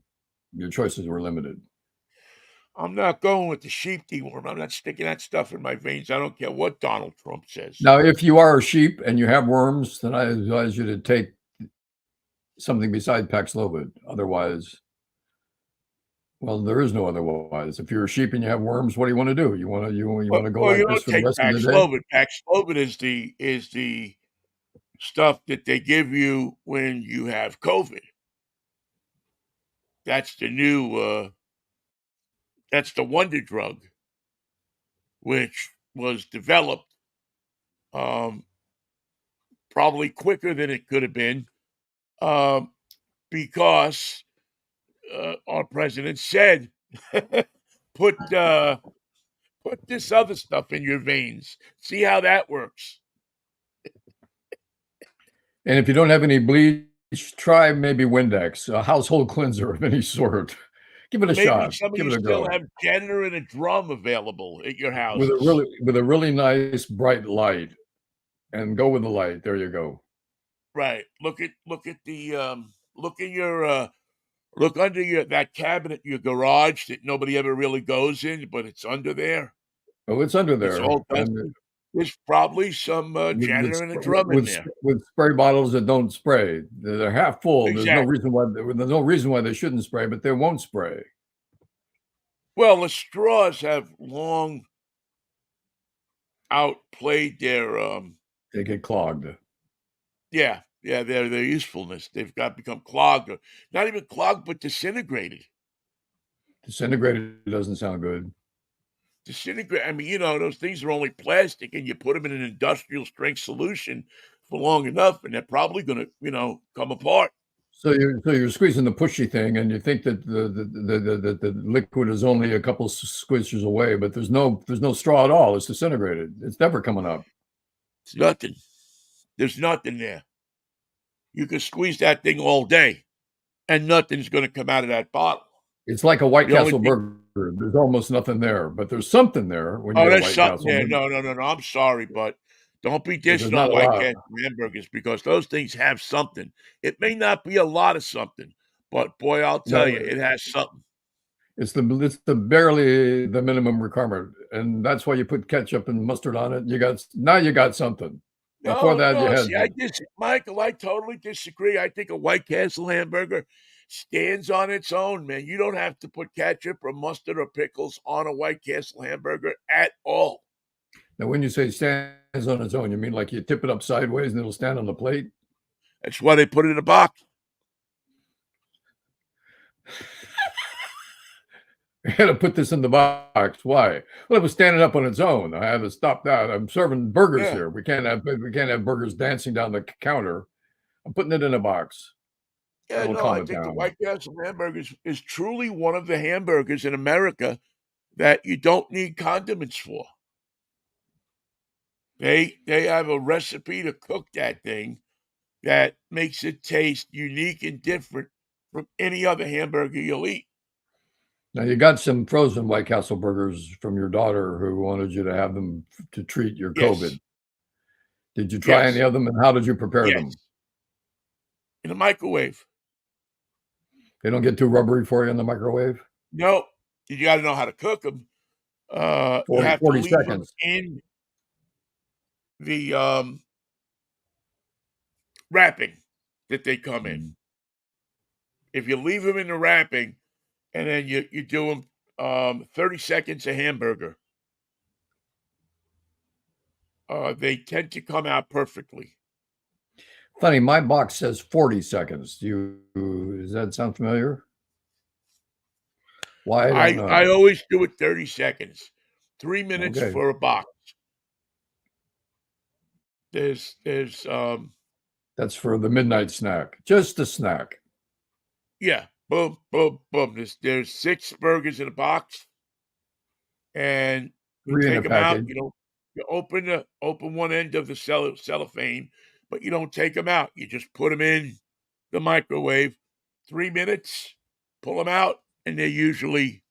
your choices were limited. I'm not going with the sheep deworm. I'm not sticking that stuff in my veins. I don't care what Donald Trump says. Now, if you are a sheep and you have worms, then I advise you to take something besides Paxlovid. Otherwise, Well, there is no otherwise. If you're a sheep and you have worms, what do you want to do? You want to go Well, you like this don't for the take rest of the day? Paxlovid. Paxlovid is the stuff that they give you when you have COVID. That's the new, that's the wonder drug, which was developed, um, probably quicker than it could have been, um, because, our president said, "Put, put this other stuff in your veins. See how that works." And if you don't have any bleach, try maybe Windex, a household cleanser of any sort. Give it a Maybe shot. some of Give you it a still go. have janitor and a drum available at your With a houses. really nice bright light, and go with the light. There you go. Right. Look at the, look in your, look under your that cabinet in your garage that nobody ever really goes in, but it's under there. Oh, it's under It's there, all and dusty. There's probably some, janitor and a drum in there. with spray bottles that don't spray. They're half full. Exactly. There's no reason why they shouldn't spray, but they won't spray. Well, the straws have long outplayed their, They get clogged. yeah, their usefulness. They've got become clogged, or not even clogged, but disintegrated. Disintegrated doesn't sound good. Disintegrate. I mean, those things are only plastic, and you put them in an industrial strength solution for long enough, and they're probably going to, come apart. So you're squeezing the pushy thing, and you think that the liquid is only a couple squishers away, but there's no straw at all. It's disintegrated. It's never coming up. It's nothing. There's nothing there. You can squeeze that thing all day, and nothing's going to come out of that bottle. It's like a White The only Castle thing. burger. There's almost nothing there, but there's something there when you Oh, get a there's White something Castle, there. No, no, no, no. I'm sorry, but don't be but there's dishing not on a White lot. Castle hamburgers, because those things have something. It may not be a lot of something, but boy, I'll tell No, you, it has something. it's the barely the minimum requirement, and that's why you put ketchup and mustard on it. You got something. Before No, that, you no. had See, Michael, I totally disagree. I think a White Castle hamburger stands on its own, man. You don't have to put ketchup or mustard or pickles on a White Castle hamburger at all. now when you say stands on its own, you mean like you tip it up sideways and it'll stand on the plate? That's why they put it in a box. I had to put this in the box. Why? Well, it was standing up on its own. I had to stop that. I'm serving burgers Yeah. here. We can't have burgers dancing down the counter. I'm putting it in a box. Yeah, That'll no, calm I it think the down. White Castle hamburgers is truly one of the hamburgers in America that you don't need condiments for. They have a recipe to cook that thing that makes it taste unique and different from any other hamburger you'll eat. Now you got some frozen White Castle burgers from your daughter who wanted you to have them to treat your Yes, COVID. Did you try any yes, of them, and how did you prepare yes. them? In a microwave. They don't get too rubbery for you in the microwave? No, you gotta know how to cook them. You 40 have to 40 leave them seconds. in the, wrapping that they come in. Mm. If you leave them in the wrapping and then you do them, 30 seconds a hamburger, they tend to come out perfectly. Funny, my box says 40 seconds. Does that sound familiar? Why, I don't I know. always do it 30 seconds. 3 minutes Okay. for a box. There's That's for the midnight snack. Just a snack. yeah, boom, boom, boom. There's 6 burgers in a box, and you 3 in take a them out, package. you open one end of the cellophane, but you don't take them out. You just put them in the microwave, 3 minutes, pull them out, and they're usually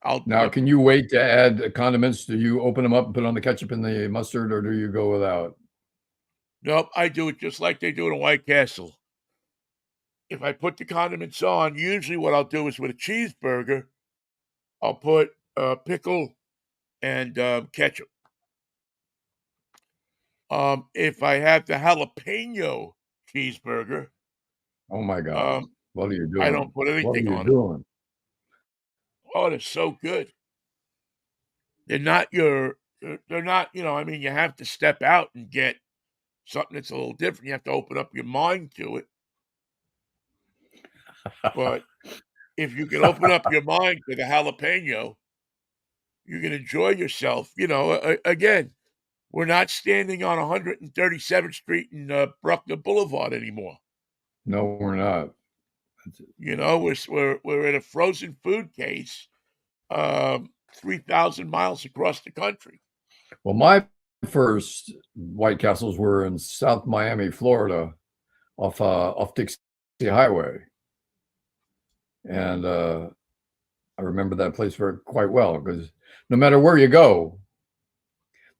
I'll Now, can you wait to add condiments? Do you open them up and put on the ketchup and the mustard, or do you go without? nope, I do it just like they do in a White Castle. If I put the condiments on, usually what I'll do is with a cheeseburger, I'll put, pickle and, ketchup. If I have the jalapeno cheeseburger, Oh my um, god. What are you I don't doing? put What are anything you on them. doing? Oh, they're so good. They're not your they're not, I mean, you have to step out and get something that's a little different. You have to open up your mind to it. But if you can open up your mind to the jalapeno, you can enjoy yourself. Again, we're not standing on 137th Street and Bruckner Boulevard anymore. No, we're not. We're in a frozen food case, 3,000 miles across the country. Well, my first White Castles were in South Miami, Florida, off Dixie Highway, and I remember that place quite well because no matter where you go,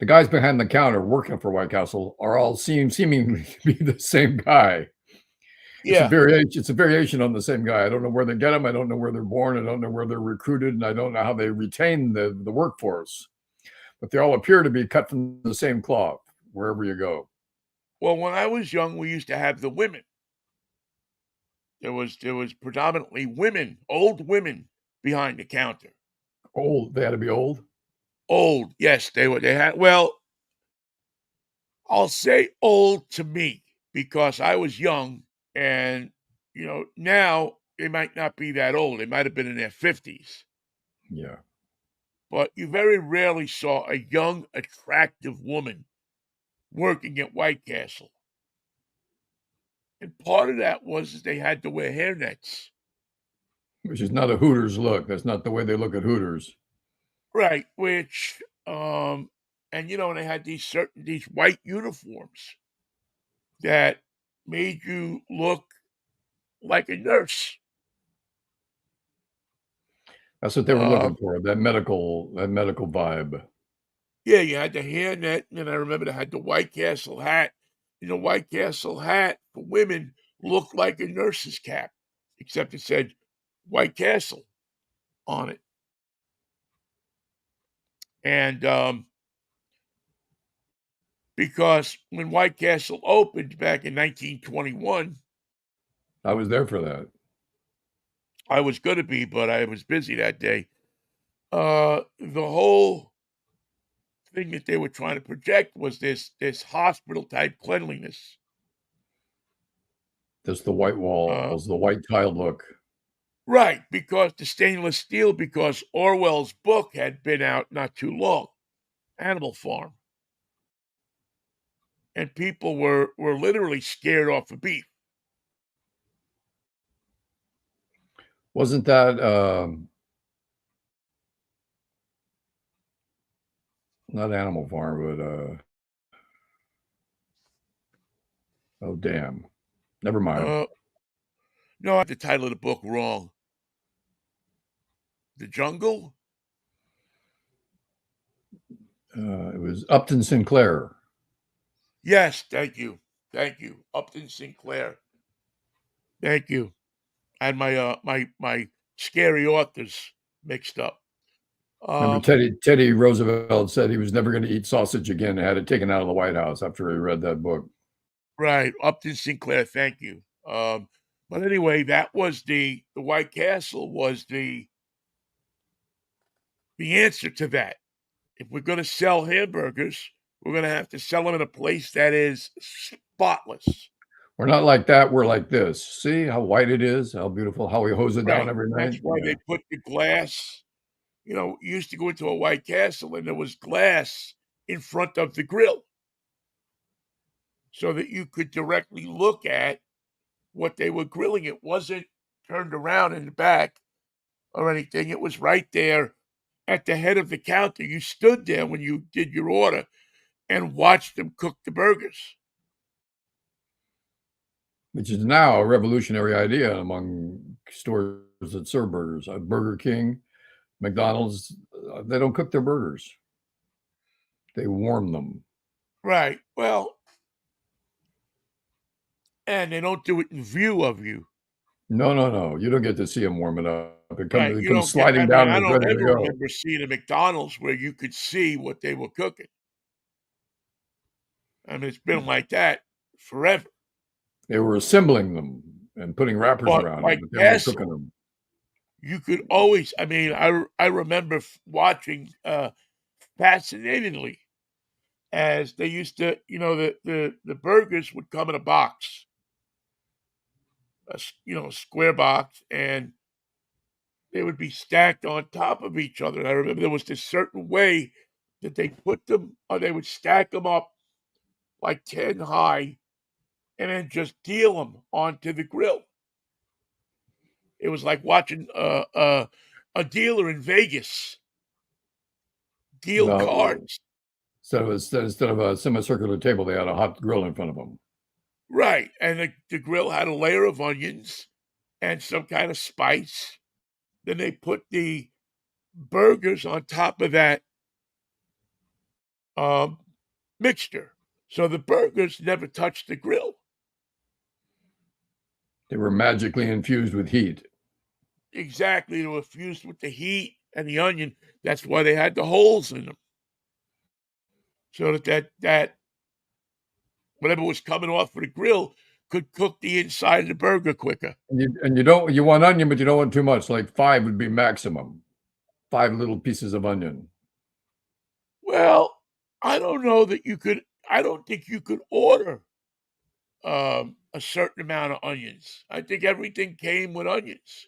the guys behind the counter working for White Castle are all seemingly to be the same guy. It's a Yeah. variation. It's a variation on the same guy. I don't know where they get them. I don't know where they're born. I don't know where they're recruited, and I don't know how they retain the workforce. But they all appear to be cut from the same cloth wherever you go. Well, when I was young, we used to have the women. There was predominantly women, old women behind the counter. Old. They had to be old. Old, yes, they had well, I'll say old to me because I was young and now they might not be that old. They might have been in their 50s. Yeah. But you very rarely saw a young, attractive woman working at White Castle. And part of that was they had to wear hairnets. Which is not a Hooters look. That's not the way they look at Hooters. Right, which and they had these white uniforms that made you look like a nurse. That's what they were looking for. That medical vibe. Yeah, you had the hairnet, and I remember they had the White Castle hat. The White Castle hat for women looked like a nurse's cap, except it said White Castle on it. And because when White Castle opened back in 1921, I was there for that. I was going to be, but I was busy that day. The whole thing that they were trying to project was this hospital type cleanliness. Just the white Uh, walls, the white tile look. right, because the stainless steel, because Orwell's book had been out not too long, Animal Farm, and people were literally scared off of beef. Wasn't that not Animal Farm, but oh damn. Never mind. Uh, no, I have the title of the book wrong. The Jungle? It was Upton Sinclair. Yes, thank you, Upton Sinclair. Thank you. I had my scary authors mixed up. Remember Um, Teddy Roosevelt said he was never going to eat sausage again and had it taken out of the White House after he read that book. right, Upton Sinclair. Thank you. But anyway, that was the White Castle was the answer to that. If we're going to sell hamburgers, we're going to have to sell them in a place that is spotless. We're not like that. We're like this. See how white it is? How beautiful? How we hose it down Right. every That's night? why Yeah. they put the glass. You used to go into a White Castle and there was glass in front of the grill so that you could directly look at what they were grilling. It wasn't turned around in the back or anything. It was right there at the head of the counter. You stood there when you did your order and watched them cook the burgers. Which is now a revolutionary idea among stores that serve burgers. Burger King, McDonald's, they don't cook their burgers. They warm them. Right. Well, and they don't do it in view of you. No, no, no. You don't get to see them warm it up. Right. It You comes don't get, I sliding mean, down and I it's don't ready to ever go. remember seeing a McDonald's where you could see what they were cooking. I mean, it's been like that forever. They were assembling them. and putting wrappers But around them, White but they weren't cooking Castle, them. you could always. I mean, I remember watching fascinatedly as they used to. The burgers would come in a box, a square box, and they would be stacked on top of each other. And I remember there was this certain way that they put them, or they would stack them up like 10 high, and then just deal them onto the grill. It was like watching a dealer in Vegas deal Well, cards. so instead of a semicircular table, they had a hot grill in front of them. Right, and the grill had a layer of onions and some kind of spice. Then they put the burgers on top of that um, mixture, so the burgers never touched the grill. They were magically infused with heat. Exactly, they were fused with the heat and the onion. That's why they had the holes in them, so that whatever was coming off of the grill could cook the inside of the burger quicker. You want onion, but you don't want too much. Like 5 would be maximum. 5 little pieces of onion. Well, I don't know that you could. I don't think you could order a certain amount of onions. I think everything came with onions.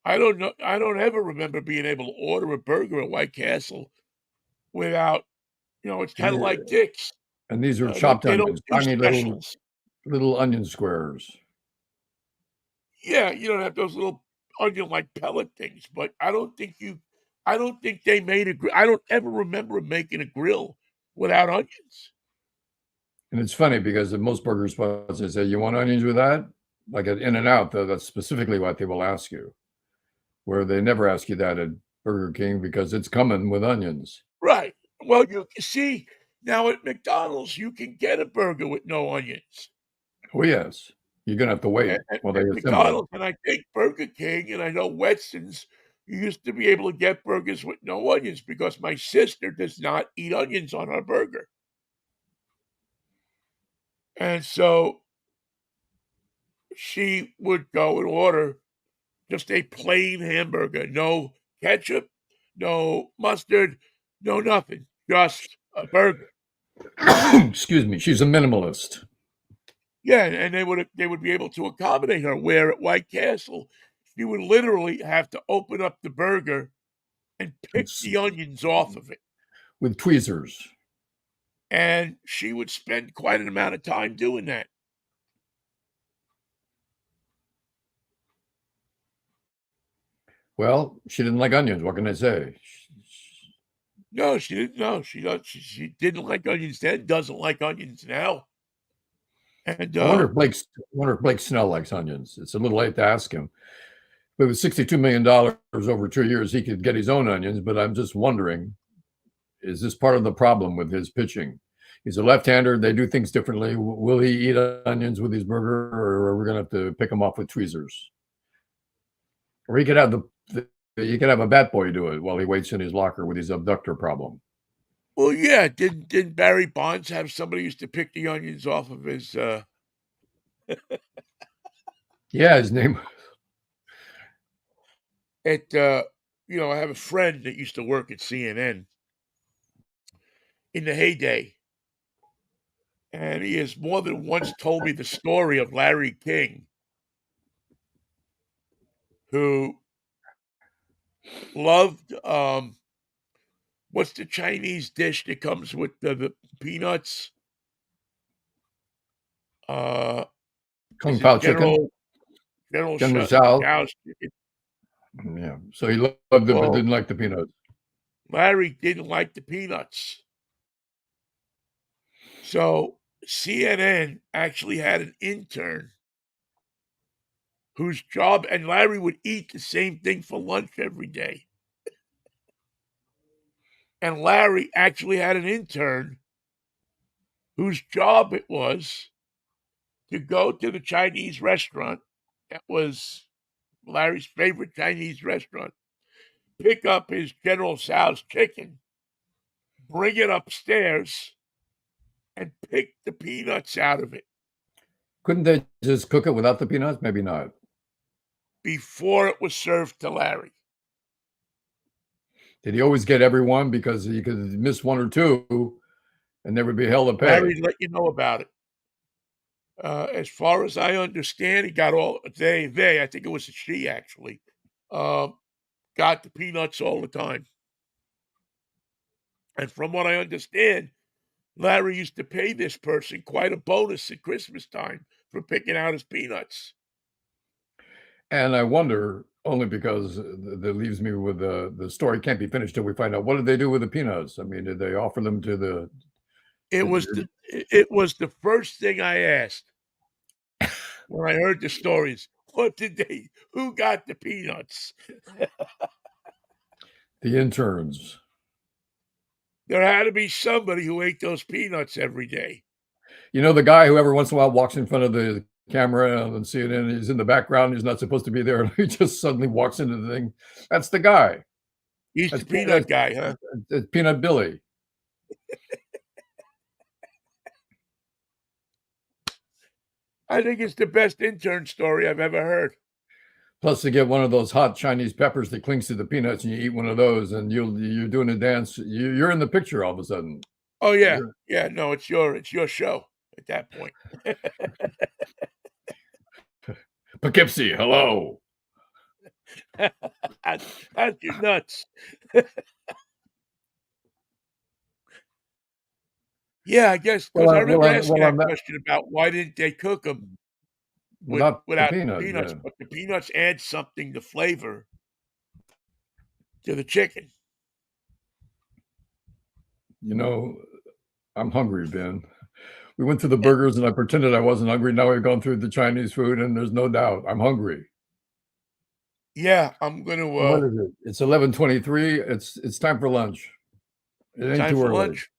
I don't know. I don't ever remember being able to order a burger at White Castle without. It's And, kind of like Dick's. these are They, chopped they don't onions, do tiny specials. little onion squares. Yeah, you don't have those little onion-like pellet things, but I don't think you. I don't think they made a. I don't ever remember making a grill without onions. And it's funny because in most burger spots, they say, "You want onions with that?" Like at In-N-Out, though, that's specifically what they will ask you. Where they never ask you that at Burger King because it's coming with onions. Right. Well, you see, now at McDonald's, you can get a burger with no onions. Oh yes, you're gonna have to wait while they At assemble it. McDonald's, and I think Burger King, and I know Wetson's, you used to be able to get burgers with no onions because my sister does not eat onions on her burger. And so she would go and order just a plain hamburger, no ketchup, no mustard, no nothing, just a burger. Excuse me, she's a minimalist. Yeah, and they would be able to accommodate her, where at White Castle, she would literally have to open up the burger and pick It's the onions off of it, with tweezers. and she would spend quite an amount of time doing that. Well, she didn't like onions. What can I say? No, she didn't. No, she didn't like onions then, doesn't like onions now, and, I wonder if Blake Snell likes onions. It's a little late to ask him. But with $62 million over 2 years, he could get his own onions. But I'm just wondering, is this part of the problem with his pitching? He's a left-hander. They do things differently. Will he eat onions with his burger, or are we going to have to pick him off with tweezers? Or he could have you could have a bat boy do it while he waits in his locker with his abductor problem. well, yeah, didn't Barry Bonds have somebody who used to pick the onions off of his, Yeah, his name. at, I have a friend that used to work at CNN in the heyday, and he has more than once told me the story of Larry King, who loved, what's the Chinese dish that comes with the peanuts? Uh, Kung is it Pao chicken, General General Tso. Tso's chicken? Yeah, so he loved it but Well, didn't like the peanuts. Larry didn't like the peanuts. So CNN actually had an intern whose job, and Larry would eat the same thing for lunch every day. And Larry actually had an intern whose job it was to go to the Chinese restaurant that was Larry's favorite Chinese restaurant, pick up his General Tso's chicken, bring it upstairs, and pick the peanuts out of it. Couldn't they just cook it without the peanuts? Maybe not. before it was served to Larry. Did he always get everyone because he could miss one or two, and there would be hell to pay? Larry let you know about it. As far as I understand, he got all they. I think it was a she actually. Got the peanuts all the time. And from what I understand, Larry used to pay this person quite a bonus at Christmas time for picking out his peanuts. And I wonder, only because that leaves me with the story can't be finished till we find out what did they do with the peanuts. I mean, did they offer them to the? It was the first thing I asked when I heard the stories. Who got the peanuts? The interns. There had to be somebody who ate those peanuts every day. You know, the guy who every once in a while walks in front of the camera on CNN, he's in the background, he's not supposed to be there, and he just suddenly walks into the thing. That's the guy. He's That's the peanut guy, huh? That's Peanut Billy. I think it's the best intern story I've ever heard. Plus, to get one of those hot Chinese peppers that clings to the peanuts, and you eat one of those, and you're doing a dance. You're in the picture all of a sudden. Oh yeah, yeah. No, it's your show at that point. Poughkeepsie, hello. That's your nuts. Yeah, I guess because I remember asking that question about why didn't they cook them without the peanuts, yeah. but the peanuts add something to flavor to the chicken. You know, I'm hungry, Ben. We went to the burgers, and I pretended I wasn't hungry. Now we've gone through the Chinese food, and there's no doubt I'm hungry. Yeah, I'm gonna. What is it? It's 11:23. It's time for lunch. It ain't Time too for early. lunch.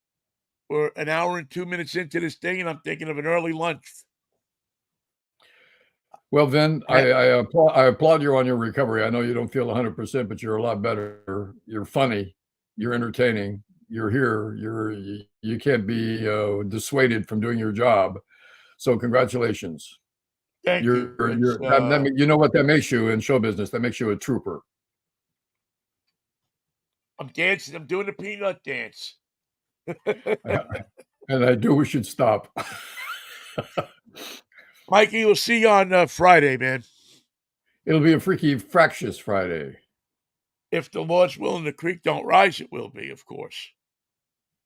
We're an hour and 2 minutes into this thing, and I'm thinking of an early lunch. Well, Vin, I applaud you on your recovery. I know you don't feel 100%, but you're a lot better. You're funny. You're entertaining. You're here. You can't be dissuaded from doing your job. So congratulations. Thank you. You know what that makes you in show business? That makes you a trooper. I'm dancing. I'm doing the peanut dance. And I do wish you'd stop. Mikey, we'll see you on Friday, man. It'll be a freaky fractious Friday. If the Lord's willing, the creek don't rise, it will be, of course.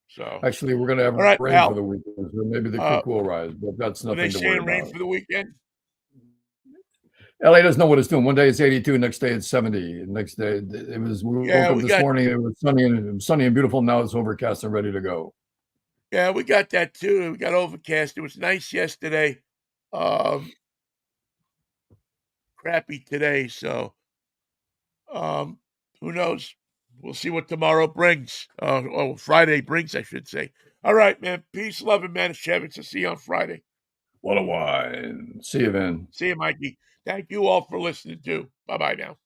So actually, we're going to have rain for the weekend, so maybe the creek will rise, but that's nothing to worry about. Rain for the weekend? LA doesn't know what it's doing. One day it's 82, next day it's 70. Next day it was. We woke up this morning. It was sunny and beautiful. Now it's overcast and ready to go. Yeah, we got that too. We got overcast. It was nice yesterday. Crappy today. So, who knows? We'll see what tomorrow brings. Friday brings, I should say. All right, man. Peace, love, and manischewitz. I'll see you on Friday. What a wine. See you, Vin. See you, Mikey. Thank you all for listening, too. Bye-bye now.